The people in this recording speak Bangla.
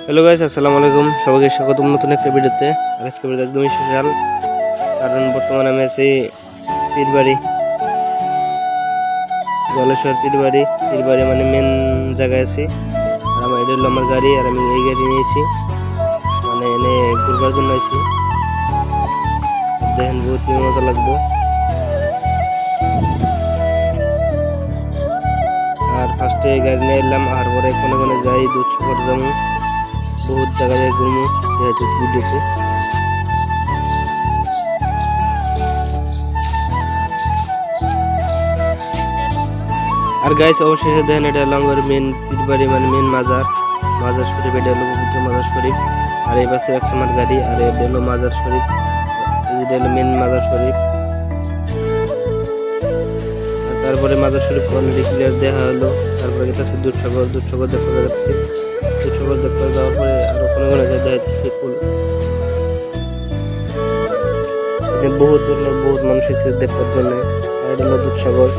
হ্যালো গাইস, আসসালামু আলাইকুম। সবাইকে স্বাগতম নতুন একটা ভিডিওতে। আজকে ভিডিও একদমই স্পেশাল, কারণ বর্তমানে আমি আছি পীরবাড়ি, জলেশ্বর পীরবাড়ি মানে মেন জায়গায় আছি। আর আমার এটা হলো আমার গাড়ি, আর আমি এই গাড়ি নিয়েছি, মানে এনে ঘুরবার জন্য আছি। দেখেন বহুত মজা লাগবো। আর ফার্স্টে গাড়ি নিয়ে এলাম, আর পরে কোনে কোনে যাই, দুধসাগর যাবো, বহুত জায়গায় ঘুরবো, দেখাইতেছি ভিডিওতে। আর গাইস অবশেষে দেখেন এটা হলো আমার মেন পীরবাড়ি মানে মেন মাজার শরীফ। এটা হলো পবিত্র মাজার শরীফ। আর এই পাশে একশো আমার গাড়ি, আর এটা হলো মাজার শরীফ। এটা হলো মেন মাজার শরীফ। আর তারপরে মাজার শরীফ অলরেডি ক্লিয়ার দেখা হলো। তারপরে গেছে দুধসাগর দেখতে যাচ্ছি। দুধসাগর দেখতে যাওয়ার পরে আরো কোনো কোনো জায়গায় দেখাইতেছি ফুল। বহুত ধরনের বহুত মানুষ এসেছে দেখবার জন্য। আর এটা হলো দুধসাগর।